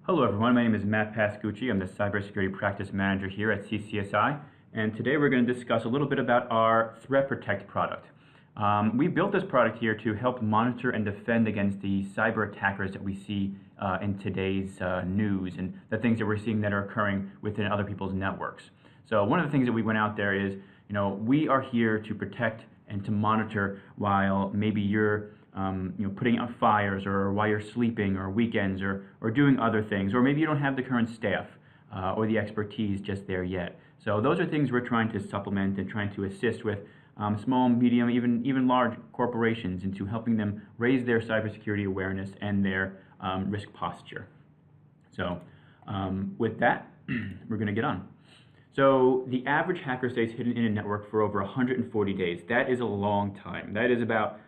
Hello everyone, my name is Matt Pascucci. I'm the Cybersecurity Practice Manager here at CCSI, and today we're going to discuss a little bit about our ThreatProtect product. We built this product here to help monitor and defend against the cyber attackers that we see in today's news and the things that we're seeing that are occurring within other people's networks. So one of the things that we went out there is, we are here to protect and to monitor while maybe you're putting out fires, or while you're sleeping, or weekends, or doing other things, or maybe you don't have the current staff or the expertise just there yet. So those are things we're trying to supplement and trying to assist with small, medium, even large corporations into helping them raise their cybersecurity awareness and their risk posture. So with that, we're going to get on. So the average hacker stays hidden in a network for over 140 days. That is a long time. That is about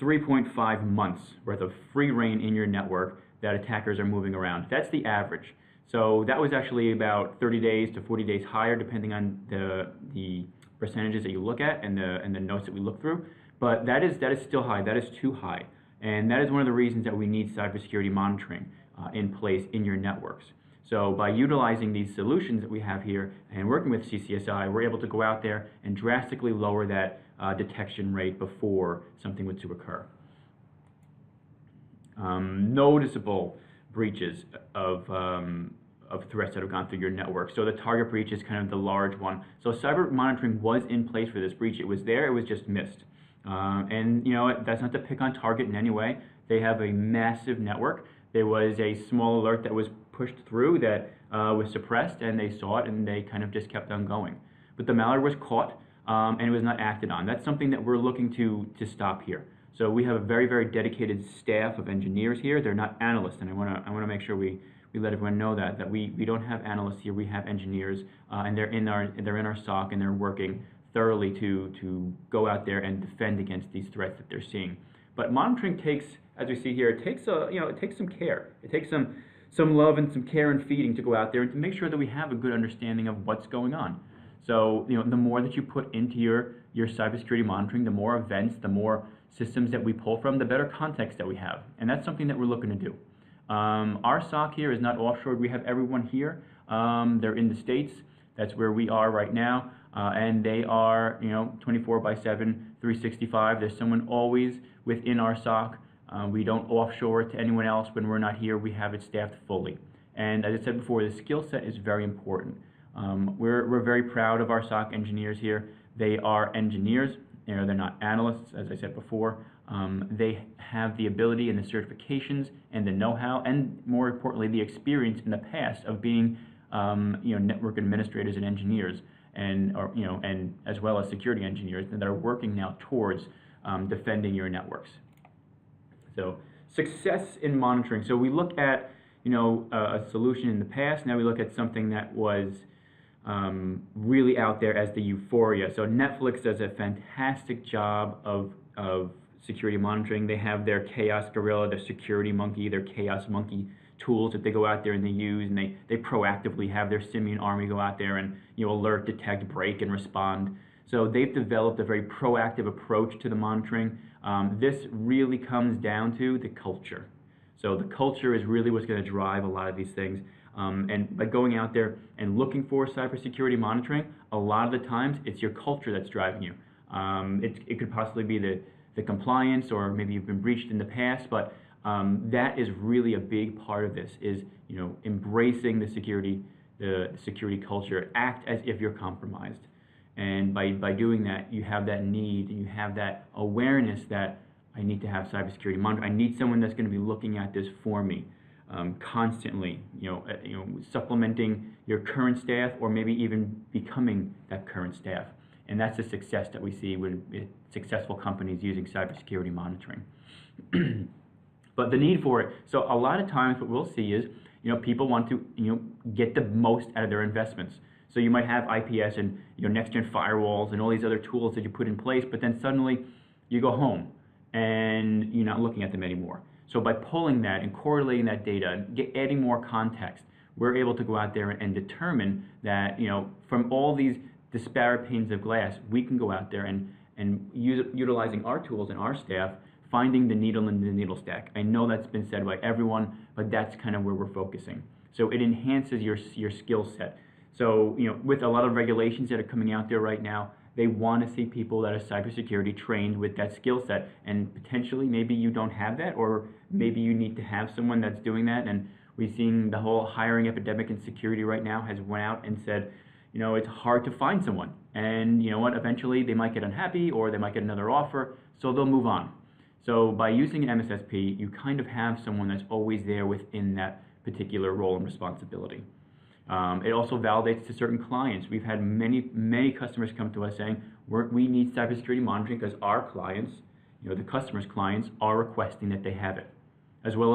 3.5 months worth of free reign in your network that attackers are moving around. That's the average. So that was actually about 30 days to 40 days higher, depending on the percentages that you look at and the notes that we look through. But that is still high. That is too high. And that is one of the reasons that we need cybersecurity monitoring in place in your networks. So by utilizing these solutions that we have here and working with CCSI, we're able to go out there and drastically lower that detection rate before something were to occur. Noticeable breaches of threats that have gone through your network. So the target breach is kind of the large one. So cyber monitoring was in place for this breach. It was there, it was just missed. And that's not to pick on Target in any way. They have a massive network. There was a small alert that was pushed through that was suppressed, and they saw it and they kind of just kept on going. But the malware was caught and it was not acted on. That's something that we're looking to stop here. So we have a very, very dedicated staff of engineers here. They're not analysts, and I want to make sure we let everyone know that we don't have analysts here. We have engineers, and they're in our SOC, and they're working thoroughly to go out there and defend against these threats that they're seeing. But monitoring takes, as we see here, it takes some care. It takes some love and some care and feeding to go out there and to make sure that we have a good understanding of what's going on. So the more that you put into your cybersecurity monitoring, the more events, the more systems that we pull from, the better context that we have. And that's something that we're looking to do. Our SOC here is not offshore. We have everyone here. They're in the States. That's where we are right now. And they are 24/7, 365. There's someone always within our SOC. We don't offshore it to anyone else. When we're not here, we have it staffed fully. And as I said before, the skill set is very important. We're very proud of our SOC engineers here. They are engineers. They're not analysts, as I said before. They have the ability and the certifications and the know-how, and more importantly, the experience in the past of being network administrators and engineers, and as well as security engineers that are working now towards defending your networks. So success in monitoring. So we look at a solution in the past. Now we look at something that was really out there as the euphoria. So Netflix does a fantastic job of security monitoring. They have their Chaos Gorilla, their Security Monkey, their Chaos Monkey tools that they go out there and they use, and they proactively have their simian army go out there and alert, detect, break, and respond. So they've developed a very proactive approach to the monitoring. This really comes down to the culture. So the culture is really what's going to drive a lot of these things. And by going out there and looking for cybersecurity monitoring, a lot of the times it's your culture that's driving you. It could possibly be the compliance, or maybe you've been breached in the past, but that is really a big part of this, is embracing the security culture. Act as if you're compromised. And by doing that, you have that need and you have that awareness that I need to have cybersecurity monitoring. I need someone that's going to be looking at this for me constantly. Supplementing your current staff, or maybe even becoming that current staff. And that's the success that we see with successful companies using cybersecurity monitoring. But the need for it. So a lot of times, what we'll see is people want to get the most out of their investments. So you might have IPS and next-gen firewalls and all these other tools that you put in place, but then suddenly you go home and you're not looking at them anymore. So by pulling that and correlating that data, adding more context, we're able to go out there and determine that from all these disparate panes of glass, we can go out there and utilizing our tools and our staff, finding the needle in the needle stack. I know that's been said by everyone, but that's kind of where we're focusing. So it enhances your skill set. So, with a lot of regulations that are coming out there right now, they want to see people that are cybersecurity trained with that skill set. And potentially, maybe you don't have that, or maybe you need to have someone that's doing that. And we've seen the whole hiring epidemic in security right now has went out and said, it's hard to find someone. And you know what? Eventually, they might get unhappy, or they might get another offer, so they'll move on. So by using an MSSP, you kind of have someone that's always there within that particular role and responsibility. It also validates to certain clients. We've had many customers come to us saying, we need cybersecurity monitoring because our clients, the customer's clients, are requesting that they have it, as well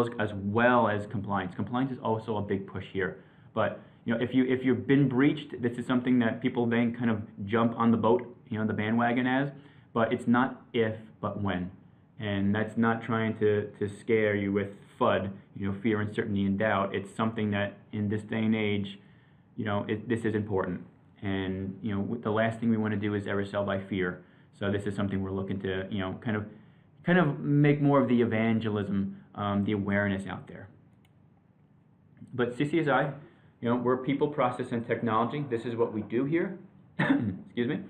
as compliance. Compliance is also a big push here. But if you've been breached, this is something that people then kind of jump on the boat, the bandwagon as. But it's not if, but when. And that's not trying to scare you with FUD, fear, uncertainty, and doubt. It's something that in this day and age, this is important. And the last thing we want to do is ever sell by fear. So this is something we're looking to kind of make more of the evangelism, the awareness out there. But CCSI, we're people, process, and technology. This is what we do here. Excuse me.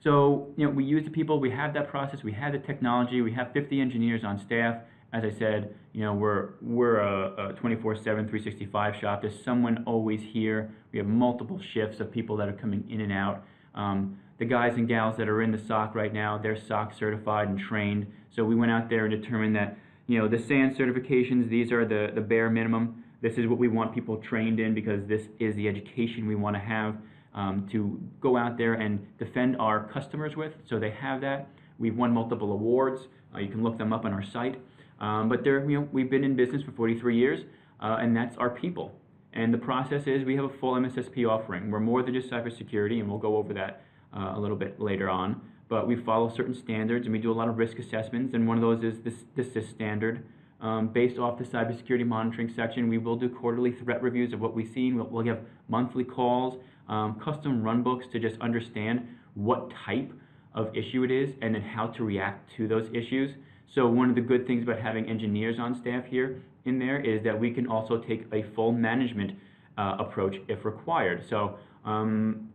So, we use the people, we have that process, we have the technology, we have 50 engineers on staff. As I said, we're a 24/7, 365 shop. There's someone always here. We have multiple shifts of people that are coming in and out. The guys and gals that are in the SOC right now, they're SOC certified and trained. So we went out there and determined that, the SAN certifications, these are the bare minimum. This is what we want people trained in, because this is the education we want to have. To go out there and defend our customers with. So they have that. We've won multiple awards. You can look them up on our site. But we've been in business for 43 years, and that's our people. And the process is we have a full MSSP offering. We're more than just cybersecurity, and we'll go over that a little bit later on. But we follow certain standards, and we do a lot of risk assessments, and one of those is this standard. Based off the cybersecurity monitoring section, we will do quarterly threat reviews of what we've seen. We'll have monthly calls, custom runbooks to just understand what type of issue it is and then how to react to those issues. So one of the good things about having engineers on staff here in there is that we can also take a full management approach if required. So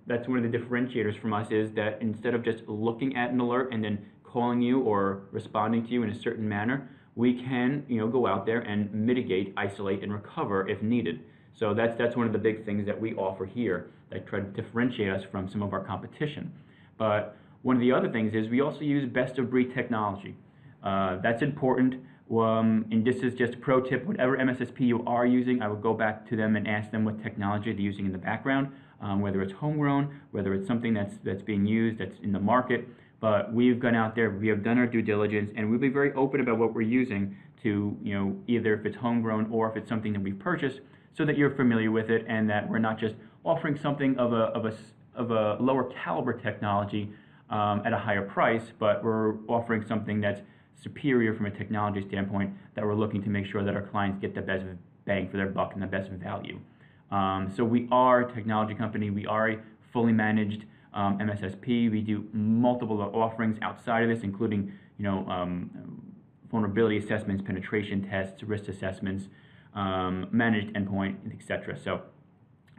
that's one of the differentiators from us, is that instead of just looking at an alert and then calling you or responding to you in a certain manner, we can go out there and mitigate, isolate, and recover if needed. So that's one of the big things that we offer here that try to differentiate us from some of our competition. But one of the other things is we also use best-of-breed technology. That's important. And this is just a pro tip. Whatever MSSP you are using, I would go back to them and ask them what technology they're using in the background, whether it's homegrown, whether it's something that's being used, that's in the market. But we've gone out there, we have done our due diligence, and we'll be very open about what we're using to, either if it's homegrown or if it's something that we've purchased, so that you're familiar with it and that we're not just offering something of a lower caliber technology at a higher price, but we're offering something that's superior from a technology standpoint, that we're looking to make sure that our clients get the best bang for their buck and the best value. So we are a technology company. We are a fully managed MSSP. We do multiple offerings outside of this, including vulnerability assessments, penetration tests, risk assessments, managed endpoint, etc. So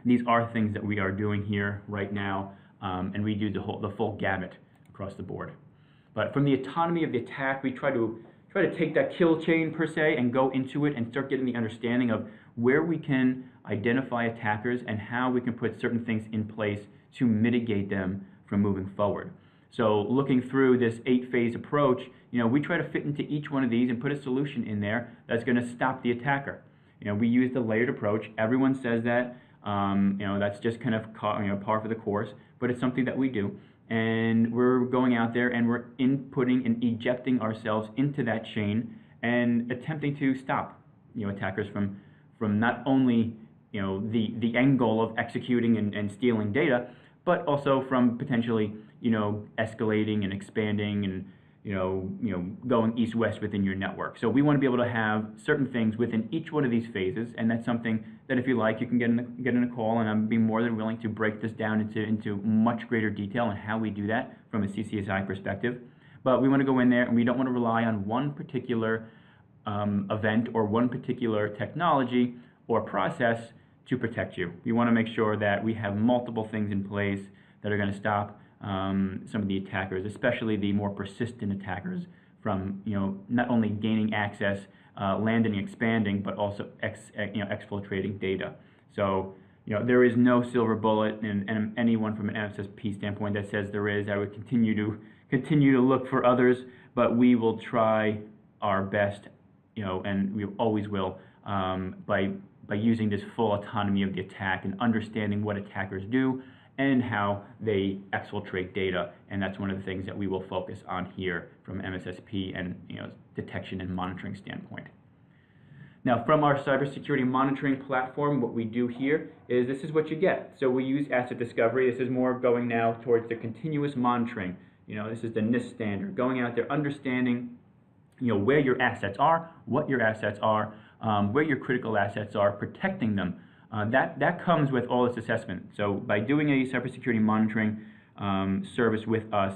these are things that we are doing here right now, and we do the full gamut across the board. But from the autonomy of the attack, we try to take that kill chain per se and go into it and start getting the understanding of where we can identify attackers and how we can put certain things in place to mitigate them from moving forward. So looking through this 8-phase approach, we try to fit into each one of these and put a solution in there that's going to stop the attacker. We use the layered approach. Everyone says that. That's just kind of par for the course, but it's something that we do. And we're going out there and we're inputting and ejecting ourselves into that chain and attempting to stop attackers from not only the end goal of executing and stealing data, but also from potentially escalating and expanding and going east-west within your network. So we want to be able to have certain things within each one of these phases, and that's something that if you like, you can get in a call, and I'd be more than willing to break this down into much greater detail on how we do that from a CCSI perspective. But we want to go in there, and we don't want to rely on one particular event or one particular technology or process to protect you. We want to make sure that we have multiple things in place that are going to stop some of the attackers, especially the more persistent attackers, from not only gaining access, landing and expanding, but also exfiltrating data. So there is no silver bullet, and anyone from an MSSP standpoint that says there is, I would continue to look for others, but we will try our best, and we always will, by using this full autonomy of the attack and understanding what attackers do and how they exfiltrate data. And that's one of the things that we will focus on here from MSSP and detection and monitoring standpoint. Now, from our cybersecurity monitoring platform, what we do here is this is what you get. So we use asset discovery. This is more going now towards the continuous monitoring. This is the NIST standard, going out there, understanding where your assets are, what your assets are, where your critical assets are, protecting them. That comes with all this assessment. So by doing a cybersecurity monitoring service with us,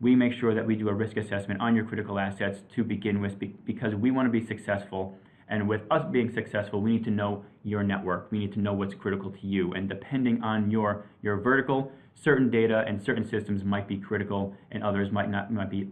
we make sure that we do a risk assessment on your critical assets to begin with, because we want to be successful. And with us being successful, we need to know your network. We need to know what's critical to you. And depending on your vertical, certain data and certain systems might be critical, and others might be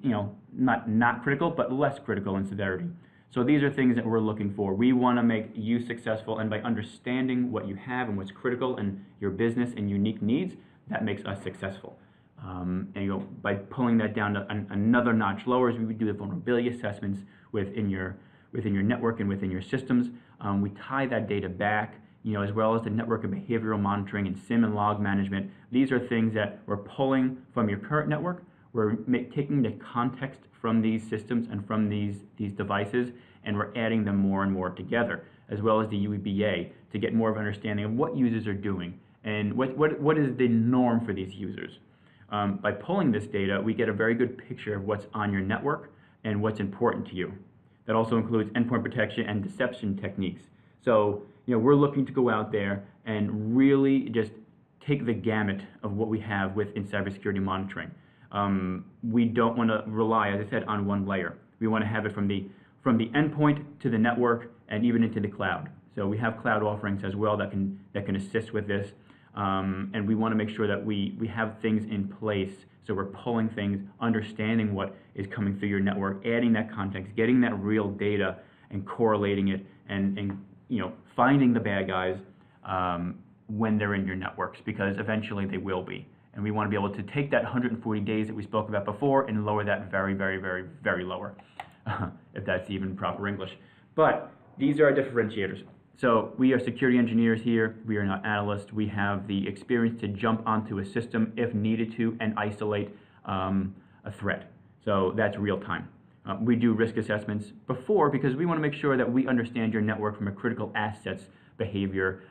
not critical, but less critical in severity. So these are things that we're looking for. We want to make you successful, and by understanding what you have and what's critical in your business and unique needs, that makes us successful. And by pulling that down to another notch lower, as we would do the vulnerability assessments within your network and within your systems. We tie that data back, as well as the network and behavioral monitoring and SIM and log management. These are things that we're pulling from your current network. We're taking the context from these systems and from these devices, and we're adding them more and more together, as well as the UEBA, to get more of an understanding of what users are doing and what is the norm for these users. By pulling this data, we get a very good picture of what's on your network and what's important to you. That also includes endpoint protection and deception techniques. So, we're looking to go out there and really just take the gamut of what we have within cybersecurity monitoring. We don't want to rely, as I said, on one layer. We want to have it from the endpoint to the network and even into the cloud. So we have cloud offerings as well that can assist with this. And we want to make sure that we have things in place. So we're pulling things, understanding what is coming through your network, adding that context, getting that real data and correlating it, and finding the bad guys when they're in your networks, because eventually they will be. And we want to be able to take that 140 days that we spoke about before and lower that very, very, very, very lower, if that's even proper English. But these are our differentiators. So we are security engineers here. We are not analysts. We have the experience to jump onto a system if needed to and isolate a threat. So that's real time. We do risk assessments before, because we want to make sure that we understand your network from a critical assets behavior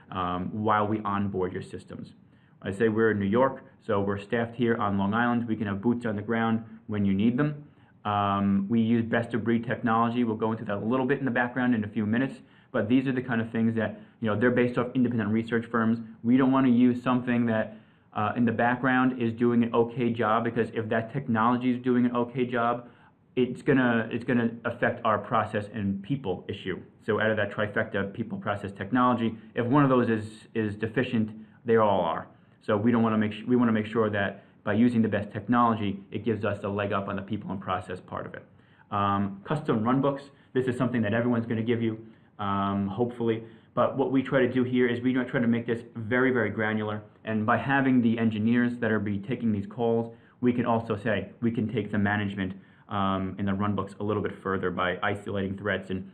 while we onboard your systems. I say we're in New York, so we're staffed here on Long Island. We can have boots on the ground when you need them. We use best of breed technology. We'll go into that a little bit in the background in a few minutes. But these are the kind of things that, they're based off independent research firms. We don't want to use something that in the background is doing an okay job, because if that technology is doing an okay job, it's gonna affect our process and people issue. So out of that trifecta, people, process, technology, if one of those is deficient, they all are. So we want to make sure that by using the best technology, it gives us a leg up on the people and process part of it. Custom runbooks. This is something that everyone's going to give you. Hopefully, but what we try to do here is we try to make this very, very granular, and by having the engineers that are taking these calls, we can also say we can take the management in the runbooks a little bit further by isolating threats and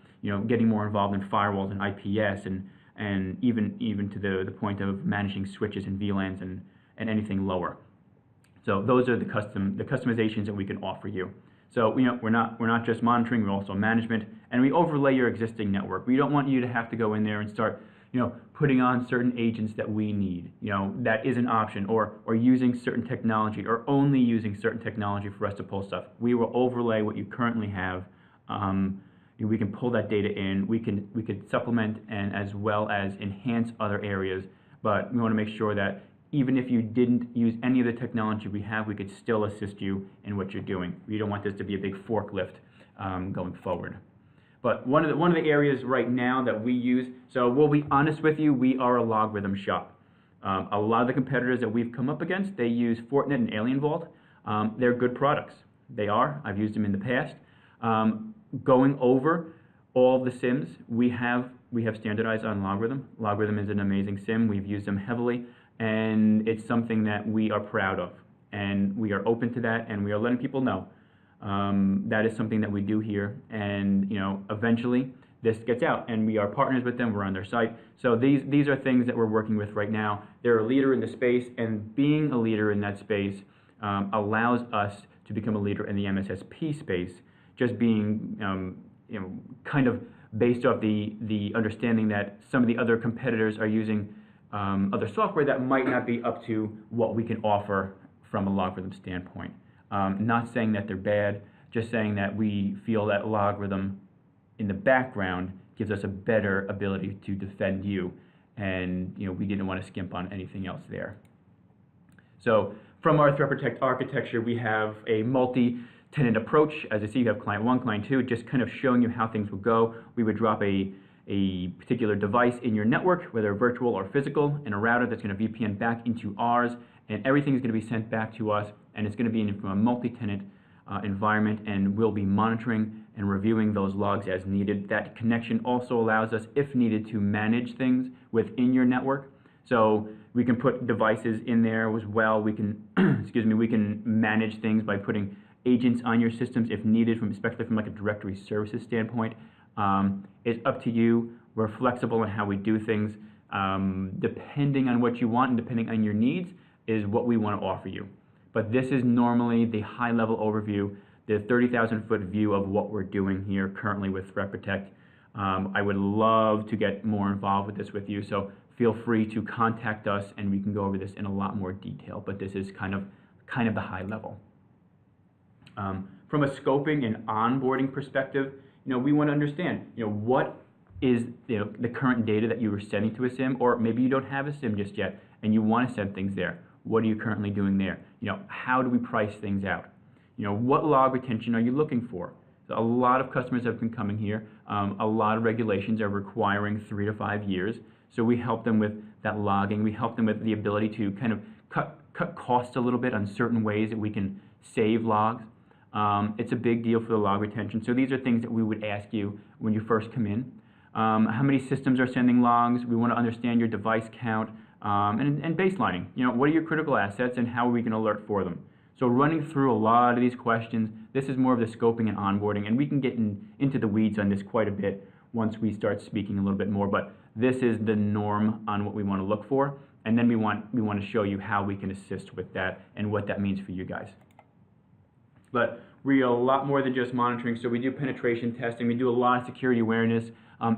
getting more involved in firewalls and IPS and even to the point of managing switches and VLANs and anything lower. So those are the customizations that we can offer you. So we're not just monitoring, we're also management, and we overlay your existing network. We don't want you to have to go in there and start putting on certain agents that we need. That is an option, or using certain technology, or only using certain technology for us to pull stuff. We will overlay what you currently have. We can pull that data in. We could supplement and as well as enhance other areas, but we want to make sure that even if you didn't use any of the technology we have, we could still assist you in what you're doing. We don't want this to be a big forklift going forward. But one of the areas right now that we use, so we'll be honest with you, we are a logarithm shop. A lot of the competitors that we've come up against, they use Fortinet and Alien Vault. They're good products. They are. I've used them in the past. Going over all the SIMs, we have standardized on Logarithm. Logarithm is an amazing SIM. We've used them heavily, and it's something that we are proud of. And we are open to that, and we are letting people know. That is something that we do here, and eventually this gets out, and we are partners with them. We're on their site. So these are things that we're working with right now. They're a leader in the space, and being a leader in that space allows us to become a leader in the MSSP space. Just being kind of based off the understanding that some of the other competitors are using other software that might not be up to what we can offer from a logarithm standpoint. Not saying that they're bad, just saying that we feel that logarithm in the background gives us a better ability to defend you, and we didn't want to skimp on anything else there. So from our ThreatProtect architecture, we have a multi-tenant approach. As you see, you have client 1, client 2, just kind of showing you how things would go. We would drop a particular device in your network, whether virtual or physical, and a router that's going to VPN back into ours, and everything is going to be sent back to us, and it's going to be from a multi-tenant environment, and we'll be monitoring and reviewing those logs as needed. That connection also allows us, if needed, to manage things within your network. So we can put devices in there as well. We can, excuse me, we can manage things by putting agents on your systems if needed, especially from like a directory services standpoint. It's up to you. We're flexible in how we do things. Depending on what you want and depending on your needs is what we want to offer you. But this is normally the high-level overview, the 30,000-foot view of what we're doing here currently with ThreatProtect. I would love to get more involved with this with you, so feel free to contact us and we can go over this in a lot more detail, but this is kind of the high level. From a scoping and onboarding perspective, we want to understand, what is the current data that you were sending to a SIM, or maybe you don't have a SIM just yet and you want to send things there. What are you currently doing there? How do we price things out? What log retention are you looking for? So a lot of customers have been coming here. A lot of regulations are requiring 3 to 5 years. So we help them with that logging. We help them with the ability to kind of cut costs a little bit on certain ways that we can save logs. It's a big deal for the log retention. So these are things that we would ask you when you first come in. How many systems are sending logs? We want to understand your device count. And baselining, what are your critical assets and how are we going to alert for them? So running through a lot of these questions, this is more of the scoping and onboarding, and we can get into the weeds on this quite a bit once we start speaking a little bit more, but this is the norm on what we want to look for, and then we want to show you how we can assist with that and what that means for you guys. But we are a lot more than just monitoring, so we do penetration testing, we do a lot of security awareness,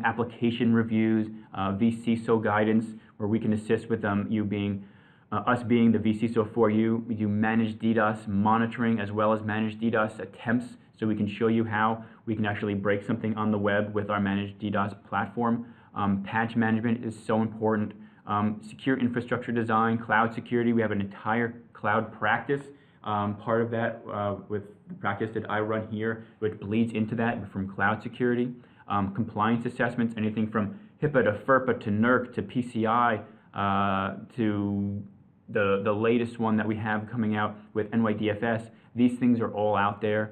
application reviews, vCISO guidance, where we can assist with us being the vCISO for you. We do managed DDoS monitoring as well as managed DDoS attempts, so we can show you how we can actually break something on the web with our managed DDoS platform. Patch management is so important. Secure infrastructure design, cloud security. We have an entire cloud practice. Part of that with the practice that I run here, which bleeds into that from cloud security. Compliance assessments, anything from HIPAA to FERPA to NERC to PCI to the latest one that we have coming out with NYDFS. These things are all out there.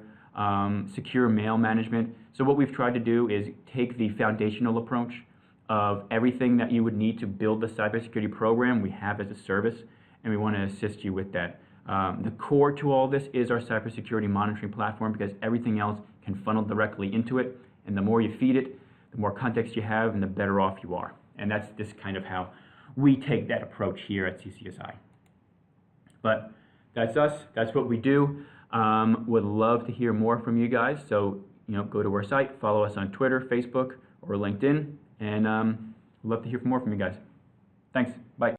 Secure mail management. So what we've tried to do is take the foundational approach of everything that you would need to build the cybersecurity program we have as a service, and we want to assist you with that. The core to all this is our cybersecurity monitoring platform, because everything else can funnel directly into it, and the more you feed it, the more context you have and the better off you are. And that's just kind of how we take that approach here at CCSI. But that's us, that's what we do. Would love to hear more from you guys, so go to our site, follow us on Twitter, Facebook, or LinkedIn, and love to hear more from you guys. Thanks, bye.